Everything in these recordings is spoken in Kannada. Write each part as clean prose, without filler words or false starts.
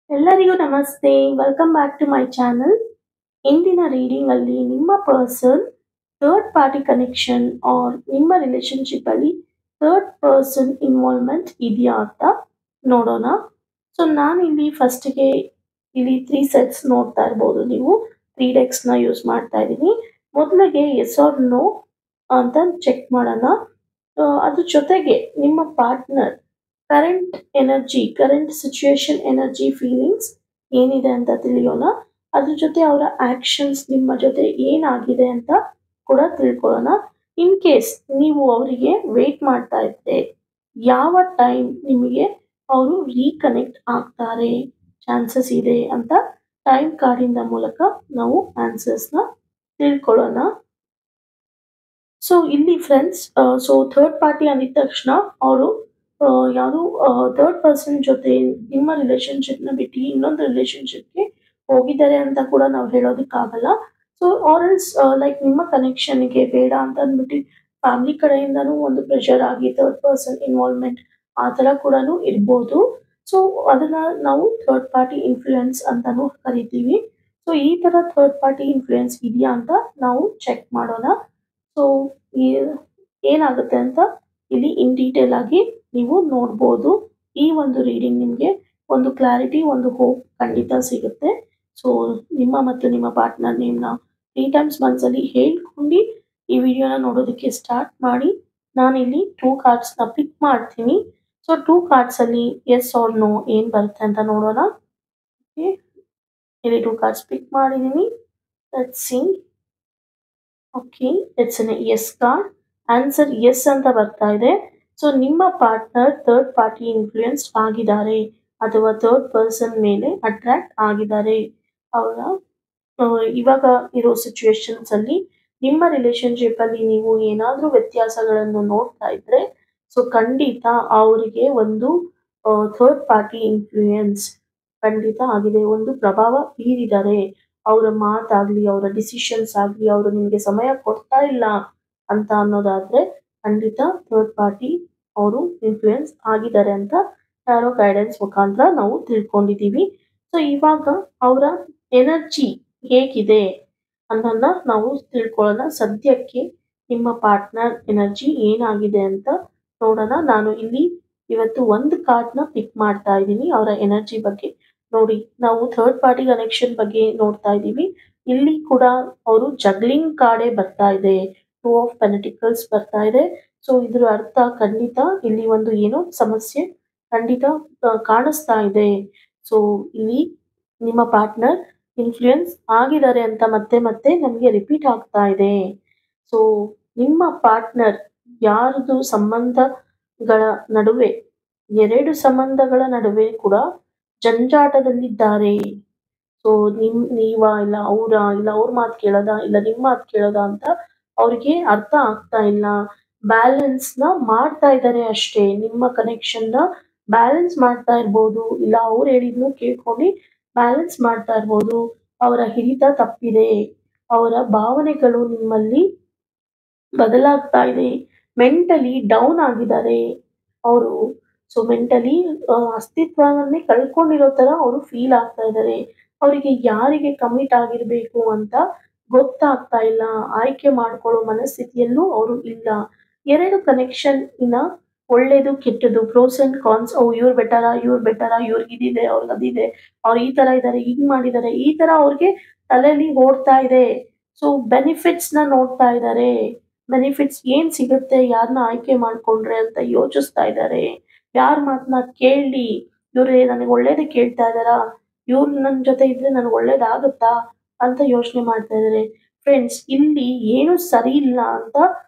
ಎಲ್ಲರಿಗೂ ನಮಸ್ತೆ. Welcome back to my channel. ಇಂದಿನ ರೀಡಿಂಗ್ ಅಲ್ಲಿ ನಿಮ್ಮ person third party connection or ನಿಮ್ಮ ರಿಲೇಶನ್ಶಿಪ್ ಅಲ್ಲಿ ಥರ್ಡ್ ಪರ್ಸನ್ ಇನ್ವಾಲ್ವ್ಮೆಂಟ್ ಇದೆಯಾ ಅಂತ ನೋಡೋಣ. ಸೊ ನಾನು ಇಲ್ಲಿ ಫಸ್ಟ್ಗೆ ಇಲ್ಲಿ 3 ಸೆಟ್ಸ್ ನೋಡ್ತಾ ಇರ್ಬೋದು. ನೀವು 3 ಡೆಕ್ಸ್ ನ ಯೂಸ್ ಮಾಡ್ತಾ ಇದ್ದೀನಿ. ಮೊದಲಿಗೆ ಎಸ್ ಆರ್ ನೋ ಅಂತ ಚೆಕ್ ಮಾಡೋಣ. ಅದ್ರ ಜೊತೆಗೆ ನಿಮ್ಮ partner current energy, current situation energy, feelings ಏನಿದೆ ಅಂತ ತಿಳಿಯೋಣ. ಅದ್ರ ಜೊತೆ ಅವರ ಆಕ್ಷನ್ಸ್ ನಿಮ್ಮ ಜೊತೆ ಏನಾಗಿದೆ ಅಂತ ಕೂಡ ತಿಳ್ಕೊಳ್ಳೋಣ. ಇನ್ ಕೇಸ್ ನೀವು ಅವರಿಗೆ ವೇಟ್ ಮಾಡ್ತಾ ಇದ್ರೆ ಯಾವ ಟೈಮ್ ನಿಮಗೆ ಅವರು ರೀಕನೆಕ್ಟ್ ಆಗ್ತಾರೆ ಚಾನ್ಸಸ್ ಇದೆ ಅಂತ ಟೈಮ್ ಕಾರ್ಡಿಂದ ಮೂಲಕ ನಾವು ಆನ್ಸರ್ಸ್ನ ತಿಳ್ಕೊಳ್ಳೋಣ. ಸೊ ಇಲ್ಲಿ ಫ್ರೆಂಡ್ಸ್, ಸೊ ಥರ್ಡ್ ಪಾರ್ಟಿ ಅಂದಿದ ತಕ್ಷಣ ಅವರು ಯಾವುದು ಥರ್ಡ್ ಪರ್ಸನ್ ಜೊತೆ ನಿಮ್ಮ ರಿಲೇಶನ್ಶಿಪ್ನ ಬಿಟ್ಟು ಇನ್ನೊಂದು ರಿಲೇಶನ್ಶಿಪ್ಗೆ ಹೋಗಿದ್ದಾರೆ ಅಂತ ಕೂಡ ನಾವು ಹೇಳೋದಕ್ಕಾಗಲ್ಲ. ಸೊ ಆರ್ ಎಲ್ಸ್ ಲೈಕ್ ನಿಮ್ಮ ಕನೆಕ್ಷನ್ಗೆ ಬೇಡ ಅಂತ ಅಂದ್ಬಿಟ್ಟು ಫ್ಯಾಮಿಲಿ ಕಡೆಯಿಂದನೂ ಒಂದು ಪ್ರೆಷರ್ ಆಗಿ ಥರ್ಡ್ ಪರ್ಸನ್ ಇನ್ವಾಲ್ವ್ಮೆಂಟ್ ಆ ಥರ ಕೂಡ ಇರ್ಬೋದು. ಸೊ ಅದನ್ನ ನಾವು ಥರ್ಡ್ ಪಾರ್ಟಿ ಇನ್ಫ್ಲೂಯೆನ್ಸ್ ಅಂತಾನೂ ಕರಿತೀವಿ. ಸೊ ಈ ಥರ ಥರ್ಡ್ ಪಾರ್ಟಿ ಇನ್ಫ್ಲೂಯೆನ್ಸ್ ಇದೆಯಾ ಅಂತ ನಾವು ಚೆಕ್ ಮಾಡೋಣ. ಸೊ ಏನಾಗುತ್ತೆ ಅಂತ ಇಲ್ಲಿ ಇನ್ ಡೀಟೇಲ್ ಆಗಿ ನೀವು ನೋಡ್ಬೋದು. ಈ ಒಂದು ರೀಡಿಂಗ್ ನಿಮಗೆ ಒಂದು ಕ್ಲಾರಿಟಿ, ಒಂದು ಹೋಪ್ ಖಂಡಿತ ಸಿಗುತ್ತೆ. ಸೊ ನಿಮ್ಮ ಮತ್ತು ನಿಮ್ಮ ಪಾರ್ಟ್ನರ್ ನೇಮ್ನ 3 ಟೈಮ್ಸ್ ಮನಸ್ಸಲ್ಲಿ ಹೇಳ್ಕೊಂಡು ಈ ವಿಡಿಯೋನ ನೋಡೋದಕ್ಕೆ ಸ್ಟಾರ್ಟ್ ಮಾಡಿ. ನಾನಿಲ್ಲಿ 2 ಕಾರ್ಡ್ಸ್ನ ಪಿಕ್ ಮಾಡ್ತೀನಿ. ಸೊ 2 ಕಾರ್ಡ್ಸಲ್ಲಿ ಎಸ್ ಆರ್ ನೋ ಏನು ಬರುತ್ತೆ ಅಂತ ನೋಡೋಣ. ಓಕೆ, ಇಲ್ಲಿ 2 ಕಾರ್ಡ್ಸ್ ಪಿಕ್ ಮಾಡಿದ್ದೀನಿ. Let's see. Okay, it's N S card. Answer S ಅಂತ ಬರ್ತಾ ಇದೆ. ಸೊ ನಿಮ್ಮ ಪಾರ್ಟ್ನರ್ ಥರ್ಡ್ ಪಾರ್ಟಿ ಇನ್ಫ್ಲೂಯೆನ್ಸ್ ಆಗಿದ್ದಾರೆ ಅಥವಾ ಥರ್ಡ್ ಪರ್ಸನ್ ಮೇಲೆ ಅಟ್ರಾಕ್ಟ್ ಆಗಿದ್ದಾರೆ. ಅವರ ಇವಾಗ ಇರೋ ಸಿಚುವೇಶನ್ಸ್ ಅಲ್ಲಿ ನಿಮ್ಮ ರಿಲೇಶನ್ಶಿಪ್ ಅಲ್ಲಿ ನೀವು ಏನಾದರೂ ವ್ಯತ್ಯಾಸಗಳನ್ನು ನೋಡ್ತಾ ಇದ್ರೆ ಸೊ ಖಂಡಿತ ಅವರಿಗೆ ಒಂದು ಥರ್ಡ್ ಪಾರ್ಟಿ ಇನ್ಫ್ಲೂಯೆನ್ಸ್ ಖಂಡಿತ ಆಗಿದೆ, ಒಂದು ಪ್ರಭಾವ ಬೀರಿದ್ದಾರೆ. ಅವರ ಮಾತಾಗ್ಲಿ, ಅವರ ಡಿಸಿಷನ್ಸ್ ಆಗಲಿ, ಅವರು ನಿಮಗೆ ಸಮಯ ಕೊಡ್ತಾ ಇಲ್ಲ ಅಂತ ಅನ್ನೋದಾದ್ರೆ ಖಂಡಿತ ಥರ್ಡ್ ಪಾರ್ಟಿ ಅವರು ಇನ್ಫ್ಲೂಯೆನ್ಸ್ ಆಗಿದ್ದಾರೆ ಅಂತ ಟ್ಯಾರೋ ಗೈಡೆನ್ಸ್ ಮುಖಾಂತರ ನಾವು ತಿಳ್ಕೊಂಡಿದ್ದೀವಿ. ಸೊ ಇವಾಗ ಅವರ ಎನರ್ಜಿ ಹೇಗಿದೆ ಅನ್ನೋದನ್ನ ನಾವು ತಿಳ್ಕೊಳ್ಳೋಣ. ಸದ್ಯಕ್ಕೆ ನಿಮ್ಮ ಪಾರ್ಟ್ನರ್ ಎನರ್ಜಿ ಏನಾಗಿದೆ ಅಂತ ನೋಡೋಣ. ನಾನು ಇಲ್ಲಿ ಇವತ್ತು ಒಂದು ಕಾರ್ಡ್ನ ಪಿಕ್ ಮಾಡ್ತಾ ಇದ್ದೀನಿ ಅವರ ಎನರ್ಜಿ ಬಗ್ಗೆ. ನೋಡಿ, ನಾವು ಥರ್ಡ್ ಪಾರ್ಟಿ ಕನೆಕ್ಷನ್ ಬಗ್ಗೆ ನೋಡ್ತಾ ಇದ್ದೀವಿ. ಇಲ್ಲಿ ಕೂಡ ಅವರು ಜಗ್ಲಿಂಗ್ ಕಾರ್ಡೇ ಬರ್ತಾ ಇದೆ, 2 ಆಫ್ ಪೆಂಟಿಕಲ್ಸ್ ಬರ್ತಾ ಇದೆ. ಸೊ ಇದ್ರ ಅರ್ಥ ಖಂಡಿತ ಇಲ್ಲಿ ಒಂದು ಏನೋ ಸಮಸ್ಯೆ ಖಂಡಿತ ಕಾಣಿಸ್ತಾ ಇದೆ. ಸೊ ಇಲ್ಲಿ ನಿಮ್ಮ ಪಾರ್ಟ್ನರ್ ಇನ್ಫ್ಲೂಯೆನ್ಸ್ ಆಗಿದ್ದಾರೆ ಅಂತ ಮತ್ತೆ ಮತ್ತೆ ನಮಗೆ ರಿಪೀಟ್ ಆಗ್ತಾ ಇದೆ. ಸೊ ನಿಮ್ಮ ಪಾರ್ಟ್ನರ್ ಯಾರದು ಸಂಬಂಧಗಳ ನಡುವೆ, 2 ಸಂಬಂಧಗಳ ನಡುವೆ ಕೂಡ ಜಂಜಾಟದಲ್ಲಿದ್ದಾರೆ. ಸೊ ನೀವ ಇಲ್ಲ ಅವ್ರ ಮಾತು ಕೇಳೋದ, ಇಲ್ಲ ನಿಮ್ಮ ಮಾತು ಕೇಳೋದ ಅಂತ ಅವ್ರಿಗೆ ಅರ್ಥ ಆಗ್ತಾ ಇಲ್ಲ. ಬ್ಯಾಲೆನ್ಸ್ ನ ಮಾಡ್ತಾ ಇದ್ದಾರೆ ಅಷ್ಟೇ. ನಿಮ್ಮ ಕನೆಕ್ಷನ್ ನ ಬ್ಯಾಲೆನ್ಸ್ ಮಾಡ್ತಾ ಇರ್ಬೋದು, ಇಲ್ಲ ಅವ್ರು ಹೇಳಿದ್ನು ಕೇಳ್ಕೊಂಡು ಬ್ಯಾಲೆನ್ಸ್ ಮಾಡ್ತಾ ಇರ್ಬೋದು. ಅವರ ಹಿಡಿತ ತಪ್ಪಿದೆ, ಅವರ ಭಾವನೆಗಳು ನಿಮ್ಮಲ್ಲಿ ಬದಲಾಗ್ತಾ ಇದೆ. ಮೆಂಟಲಿ ಡೌನ್ ಆಗಿದ್ದಾರೆ ಅವರು. ಸೊ ಮೆಂಟಲಿ ಅಸ್ತಿತ್ವವನ್ನೇ ಕಳ್ಕೊಂಡಿರೋ ತರ ಅವರು ಫೀಲ್ ಆಗ್ತಾ ಇದ್ದಾರೆ. ಅವರಿಗೆ ಯಾರಿಗೆ ಕಮಿಟ್ ಆಗಿರ್ಬೇಕು ಅಂತ ಗೊತ್ತಾಗ್ತಾ ಇಲ್ಲ. ಆಯ್ಕೆ ಮಾಡ್ಕೊಳ್ಳೋ ಮನಸ್ಥಿತಿಯಲ್ಲೂ ಅವರು ಇಲ್ಲ. 2 ಕನೆಕ್ಷನ್ ಇನ್ನ ಒಳ್ಳೇದು ಕೆಟ್ಟದ್ದು, ಪ್ರೋಸ್ ಅಂಡ್ ಕಾನ್ಸ್, ಇವ್ರು ಬೆಟರಾ ಇವ್ರಿಗಿದಿದೆ ಅವ್ರಿಗೆ ಅದಿದೆ, ಅವ್ರು ಈ ತರ ಇದ್ದಾರೆ, ಹಿಂಗ್ ಮಾಡಿದ್ದಾರೆ, ಈ ತರ ಅವ್ರಿಗೆ ತಲೆಯಲ್ಲಿ ಓಡ್ತಾ ಇದೆ. ಸೊ ಬೆನಿಫಿಟ್ಸ್ ನ ನೋಡ್ತಾ ಇದ್ದಾರೆ. ಬೆನಿಫಿಟ್ಸ್ ಏನ್ ಸಿಗುತ್ತೆ ಯಾರನ್ನ ಆಯ್ಕೆ ಮಾಡ್ಕೊಂಡ್ರೆ ಅಂತ ಯೋಚಿಸ್ತಾ ಇದ್ದಾರೆ. ಯಾರ ಮಾತನ್ನ ಕೇಳಿ, ಇವ್ರು ನನಗೆ ಒಳ್ಳೇದೇ ಕೇಳ್ತಾ ಇದಾರಾ, ಇವ್ರು ನನ್ನ ಜೊತೆ ಇದ್ರೆ ನನಗೆ ಒಳ್ಳೇದಾಗುತ್ತಾ ಅಂತ ಯೋಚನೆ ಮಾಡ್ತಾ ಇದ್ದಾರೆ. ಫ್ರೆಂಡ್ಸ್, ಇಲ್ಲಿ ಏನು ಸರಿ ಇಲ್ಲ ಅಂತ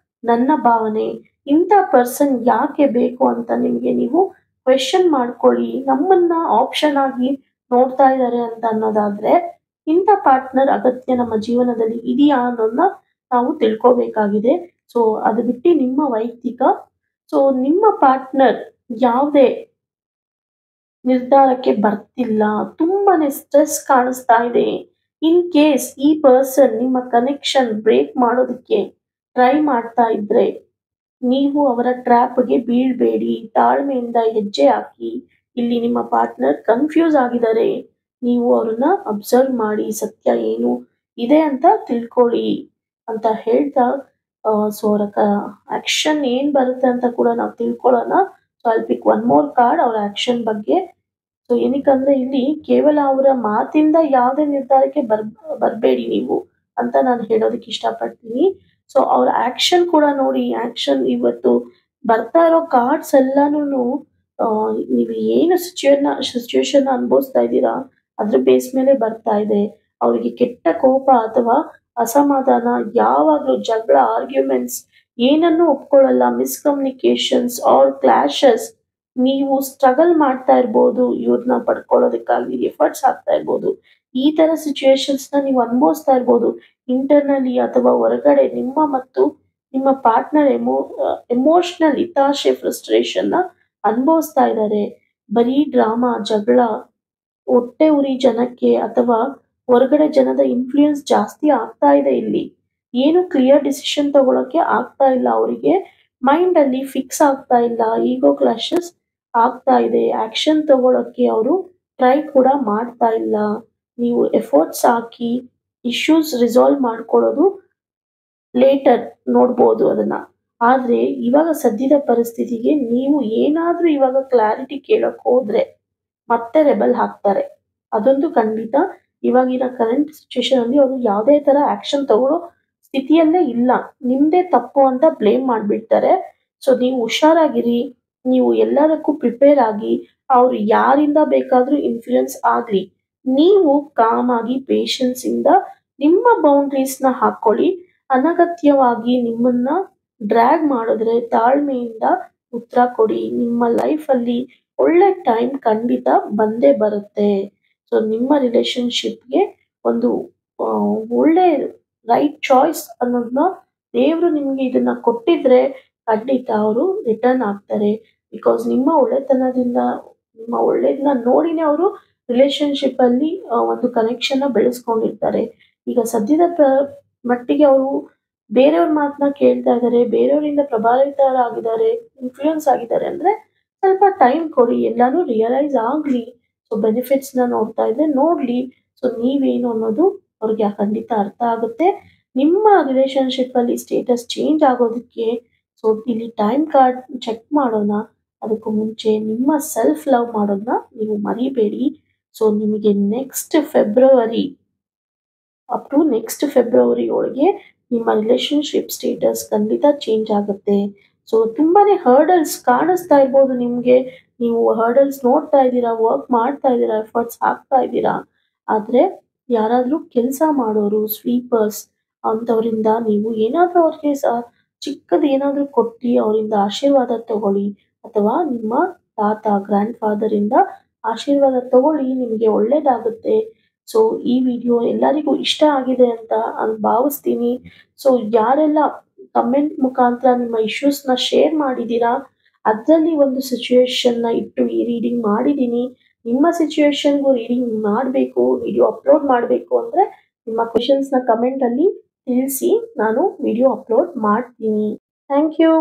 ನನ್ನ ಭಾವನೆ. ಇಂಥ ಪರ್ಸನ್ ಯಾಕೆ ಬೇಕು ಅಂತ ನಿಮಗೆ ನೀವು ಕ್ವೆಶನ್ ಮಾಡ್ಕೊಳ್ಳಿ. ನಮ್ಮನ್ನ ಆಪ್ಷನ್ ಆಗಿ ನೋಡ್ತಾ ಇದ್ದಾರೆ ಅಂತ ಅನ್ನೋದಾದ್ರೆ ಇಂಥ ಪಾರ್ಟ್ನರ್ ಅಗತ್ಯ ನಮ್ಮ ಜೀವನದಲ್ಲಿ ಇದೆಯಾ ಅನ್ನೋದನ್ನ ನಾವು ತಿಳ್ಕೋಬೇಕಾಗಿದೆ. ಸೊ ಅದು ಬಿಟ್ಟು ನಿಮ್ಮ ವೈಯಕ್ತಿಕ. ಸೊ ನಿಮ್ಮ ಪಾರ್ಟ್ನರ್ ಯಾವುದೇ ನಿರ್ಧಾರಕ್ಕೆ ಬರ್ತಿಲ್ಲ, ತುಂಬಾನೇ ಸ್ಟ್ರೆಸ್ ಕಾಣಿಸ್ತಾ ಇದೆ. ಇನ್ ಕೇಸ್ ಈ ಪರ್ಸನ್ ನಿಮ್ಮ ಕನೆಕ್ಷನ್ ಬ್ರೇಕ್ ಮಾಡೋದಕ್ಕೆ ಟ್ರೈ ಮಾಡ್ತಾ ಇದ್ರೆ ನೀವು ಅವರ ಟ್ರ್ಯಾಪ್ಗೆ ಬೀಳ್ಬೇಡಿ, ತಾಳ್ಮೆಯಿಂದ ಹೆಜ್ಜೆ ಹಾಕಿ. ಇಲ್ಲಿ ನಿಮ್ಮ ಪಾರ್ಟ್ನರ್ ಕನ್ಫ್ಯೂಸ್ ಆಗಿದ್ದಾರೆ. ನೀವು ಅವ್ರನ್ನ ಅಬ್ಸರ್ವ್ ಮಾಡಿ ಸತ್ಯ ಏನು ಇದೆ ಅಂತ ತಿಳ್ಕೊಳ್ಳಿ ಅಂತ ಹೇಳ್ತಾ ಸೊ ಅವರ ಆಕ್ಷನ್ ಏನ್ ಬರುತ್ತೆ ಅಂತ ಕೂಡ ನಾವು ತಿಳ್ಕೊಳ್ಳೋಣ. So I pick one more card ಅವ್ರ ಆಕ್ಷನ್ ಬಗ್ಗೆ. ಸೊ ಏನಕ್ಕಂದ್ರೆ ಇಲ್ಲಿ ಕೇವಲ ಅವರ ಮಾತಿಂದ ಯಾವುದೇ ನಿರ್ಧಾರಕ್ಕೆ ಬರ್ಬೇಡಿ ನೀವು ಅಂತ ನಾನು ಹೇಳೋದಕ್ಕೆ ಇಷ್ಟಪಡ್ತೀನಿ. ಸೊ ಅವ್ರ ಆಕ್ಷನ್ ಕೂಡ ನೋಡಿ. ಆಕ್ಷನ್ ಇವತ್ತು ಬರ್ತಾ ಇರೋ ಕಾರ್ಡ್ಸ್ ಎಲ್ಲಾನು ನೀವು ಏನು ಸಿಚುವೇಶನ್ ಅನುಭವಿಸ್ತಾ ಇದ್ದೀರಾ ಅದ್ರ ಬೇಸ್ ಮೇಲೆ ಬರ್ತಾ ಇದೆ. ಅವರಿಗೆ ಕೆಟ್ಟ ಕೋಪ ಅಥವಾ ಅಸಮಾಧಾನ, ಯಾವಾಗ್ಲೂ ಜಗಳ, ಆರ್ಗ್ಯುಮೆಂಟ್ಸ್ ಏನನ್ನೂ ಒಪ್ಕೊಳ್ಳಲ್ಲ, ಮಿಸ್ಕಮ್ಯುನಿಕೇಶನ್ಸ್ ಆರ್ ಕ್ಲಾಶಸ್. ನೀವು ಸ್ಟ್ರಗಲ್ ಮಾಡ್ತಾ ಇರ್ಬೋದು, ಇವ್ರನ್ನ ಪಡ್ಕೊಳ್ಳೋದಕ್ಕಾಗಿ ಎಫರ್ಟ್ಸ್ ಹಾಕ್ತಾ ಇರ್ಬೋದು. ಈ ತರ ಸಿಚುವೇಶನ್ಸ್ ನ ನೀವು ಅನುಭವಿಸ್ತಾ ಇರ್ಬೋದು ಇಂಟರ್ನಲಿ ಅಥವಾ ಹೊರಗಡೆ. ನಿಮ್ಮ ಮತ್ತು ನಿಮ್ಮ ಪಾರ್ಟ್ನರ್ ಎಮೋಷನಲ್ ಹತಾಶೆ, ಫ್ರಸ್ಟ್ರೇಷನ್ ನ ಅನುಭವಿಸ್ತಾ ಇದ್ದಾರೆ. ಬರೀ ಡ್ರಾಮಾ, ಜಗಳ, ಹೊಟ್ಟೆ ಉರಿ ಜನಕ್ಕೆ ಅಥವಾ ಹೊರಗಡೆ ಜನದ ಇನ್ಫ್ಲೂಯೆನ್ಸ್ ಜಾಸ್ತಿ ಆಗ್ತಾ ಇದೆ ಇಲ್ಲಿ. ಏನು ಕ್ಲಿಯರ್ ಡಿಸಿಷನ್ ತಗೊಳಕ್ಕೆ ಆಗ್ತಾ ಇಲ್ಲ ಅವರಿಗೆ. ಮೈಂಡ್ ಅಲ್ಲಿ ಫಿಕ್ಸ್ ಆಗ್ತಾ ಇಲ್ಲ. ಈಗೋ ಕ್ಲಾಶಸ್ ಆಗ್ತಾ ಇದೆ. ಆಕ್ಷನ್ ತಗೊಳಕ್ಕೆ ಅವರು ಟ್ರೈ ಕೂಡ ಮಾಡ್ತಾ ಇಲ್ಲ. ನೀವು ಎಫರ್ಟ್ಸ್ ಹಾಕಿ ಇಶ್ಯೂಸ್ ರಿಸಾಲ್ವ್ ಮಾಡ್ಕೊಳ್ಳೋದು ಲೇಟರ್ ನೋಡ್ಬೋದು ಅದನ್ನ. ಆದ್ರೆ ಇವಾಗ ಸದ್ಯದ ಪರಿಸ್ಥಿತಿಗೆ ನೀವು ಏನಾದ್ರೂ ಇವಾಗ ಕ್ಲಾರಿಟಿ ಕೇಳಕ್ ಹೋದ್ರೆ ಮತ್ತೆ ರೆಬಲ್ ಹಾಕ್ತಾರೆ. ಅದೊಂದು ಖಂಡಿತ. ಇವಾಗಿನ ಕರೆಂಟ್ ಸಿಚುವೇಶನ್ ಅಲ್ಲಿ ಅವರು ಯಾವುದೇ ತರ ಆಕ್ಷನ್ ತಗೊಳ್ಳೋ ಸ್ಥಿತಿಯಲ್ಲೇ ಇಲ್ಲ. ನಿಮ್ದೇ ತಪ್ಪು ಅಂತ ಬ್ಲೇಮ್ ಮಾಡ್ಬಿಡ್ತಾರೆ. ಸೊ ನೀವು ಹುಷಾರಾಗಿರಿ. ನೀವು ಎಲ್ಲದಕ್ಕೂ ಪ್ರಿಪೇರ್ ಆಗಿ. ಅವ್ರು ಯಾರಿಂದ ಬೇಕಾದ್ರೂ ಇನ್ಫ್ಲೂಯೆನ್ಸ್ ಆಗ್ಲಿ, ನೀವು ಕಾಮ್ ಆಗಿ ಪೇಷನ್ಸ್ ಇಂದ ನಿಮ್ಮ ಬೌಂಡ್ರೀಸ್ ನ ಹಾಕೊಳ್ಳಿ. ಅನಗತ್ಯವಾಗಿ ನಿಮ್ಮನ್ನ ಡ್ರ್ಯಾಗ್ ಮಾಡಿದ್ರೆ ತಾಳ್ಮೆಯಿಂದ ಉತ್ತರ ಕೊಡಿ. ನಿಮ್ಮ ಲೈಫ್ ಅಲ್ಲಿ ಒಳ್ಳೆ ಟೈಮ್ ಖಂಡಿತ ಬಂದೇ ಬರುತ್ತೆ. ಸೊ ನಿಮ್ಮ ರಿಲೇಶನ್ಶಿಪ್ಗೆ ಒಂದು ಒಳ್ಳೆ ರೈಟ್ ಚಾಯ್ಸ್ ಅನ್ನೋದನ್ನ ದೇವರು ನಿಮ್ಗೆ ಇದನ್ನ ಕೊಟ್ಟಿದ್ರೆ ಖಂಡಿತ ಅವರು ರಿಟರ್ನ್ ಆಗ್ತಾರೆ. ಬಿಕಾಸ್ ನಿಮ್ಮ ಒಳ್ಳೆತನದಿಂದ, ನಿಮ್ಮ ಒಳ್ಳೇದನ್ನ ನೋಡಿನೇ ಅವರು ರಿಲೇಶನ್ಶಿಪ್ ಅಲ್ಲಿ ಒಂದು ಕನೆಕ್ಷನ್ ನ ಬೆಳೆಸ್ಕೊಂಡಿರ್ತಾರೆ. ಈಗ ಸದ್ಯದ ಮಟ್ಟಿಗೆ ಅವರು ಬೇರೆಯವ್ರ ಮಾತನ್ನ ಕೇಳ್ತಾ ಇದ್ದಾರೆ, ಬೇರೆಯವರಿಂದ ಪ್ರಭಾವಿತರಾಗಿದ್ದಾರೆ, ಇನ್ಫ್ಲೂಯೆನ್ಸ್ ಆಗಿದ್ದಾರೆ ಅಂದ್ರೆ ಸ್ವಲ್ಪ ಟೈಮ್ ಕೊಡಿ. ಎಲ್ಲಾನು ರಿಯಲೈಸ್ ಆಗ್ಲಿ. ಸೊ ಬೆನಿಫಿಟ್ಸ್ ನ ನೋಡ್ತಾ ಇದ್ರೆ ನೋಡ್ಲಿ. ಸೊ ನೀವೇನು ಅನ್ನೋದು ಅವ್ರಿಗೆ ಖಂಡಿತ ಅರ್ಥ ಆಗುತ್ತೆ. ನಿಮ್ಮ ರಿಲೇಶನ್ಶಿಪ್ ಅಲ್ಲಿ ಸ್ಟೇಟಸ್ ಚೇಂಜ್ ಆಗೋದಕ್ಕೆ ಸೊ ಇಲ್ಲಿ ಟೈಮ್ ಕಾರ್ಡ್ ಚೆಕ್ ಮಾಡೋಣ. ಅದಕ್ಕೂ ಮುಂಚೆ ನಿಮ್ಮ ಸೆಲ್ಫ್ ಲವ್ ಮಾಡೋದನ್ನ ನೀವು ಮರಿಬೇಡಿ. ಸೊ ನಿಮಗೆ ನೆಕ್ಸ್ಟ್ ಫೆಬ್ರವರಿ ಒಳಗೆ ನಿಮ್ಮ ರಿಲೇಶನ್ಶಿಪ್ ಸ್ಟೇಟಸ್ ಖಂಡಿತ ಚೇಂಜ್ ಆಗುತ್ತೆ. ಸೊ ತುಂಬಾನೇ ಹರ್ಡಲ್ಸ್ ಕಾಣಿಸ್ತಾ ಇರ್ಬೋದು ನಿಮ್ಗೆ. ನೀವು ಹರ್ಡಲ್ಸ್ ನೋಡ್ತಾ ಇದ್ದೀರಾ, ವರ್ಕ್ ಮಾಡ್ತಾ ಇದ್ದೀರಾ, ಎಫರ್ಟ್ಸ್ ಹಾಕ್ತಾ ಇದ್ದೀರಾ. ಆದ್ರೆ ಯಾರಾದ್ರೂ ಕೆಲಸ ಮಾಡೋರು, ಸ್ವೀಪರ್ಸ್ ಅಂತವರಿಂದ ನೀವು ಏನಾದ್ರೂ ಅವ್ರಿಗೆ ಚಿಕ್ಕದು ಏನಾದ್ರೂ ಕೊಟ್ಟು ಅವರಿಂದ ಆಶೀರ್ವಾದ ತಗೊಳ್ಳಿ. ಅಥವಾ ನಿಮ್ಮ ತಾತ, ಗ್ರ್ಯಾಂಡ್ ಫಾದರ್ ಇಂದ ಆಶೀರ್ವಾದ ತಗೊಳ್ಳಿ. ನಿಮಗೆ ಒಳ್ಳೇದಾಗುತ್ತೆ. ಸೊ ಈ ವಿಡಿಯೋ ಎಲ್ಲರಿಗೂ ಇಷ್ಟ ಆಗಿದೆ ಅಂತ ಭಾವಿಸ್ತೀನಿ. ಸೊ ಯಾರೆಲ್ಲ ಕಮೆಂಟ್ ಮುಖಾಂತರ ನಿಮ್ಮ ಇಶ್ಯೂಸ್ ನ ಶೇರ್ ಮಾಡಿದೀರಾ, ಅದರಲ್ಲಿ ಒಂದು ಸಿಚುವೇಶನ್ ನ ಇಟ್ಟು ಈ ರೀಡಿಂಗ್ ಮಾಡಿದೀನಿ. ನಿಮ್ಮ ಸಿಚುವೇಶನ್ಗೂ ರೀಡಿಂಗ್ ಮಾಡಬೇಕು, ವಿಡಿಯೋ ಅಪ್ಲೋಡ್ ಮಾಡಬೇಕು ಅಂದ್ರೆ ನಿಮ್ಮ ಕ್ವೆಶನ್ಸ್ ನ ಕಮೆಂಟ್ ಅಲ್ಲಿ ತಿಳಿಸಿ, ನಾನು ವಿಡಿಯೋ ಅಪ್ಲೋಡ್ ಮಾಡ್ತೀನಿ. Thank you.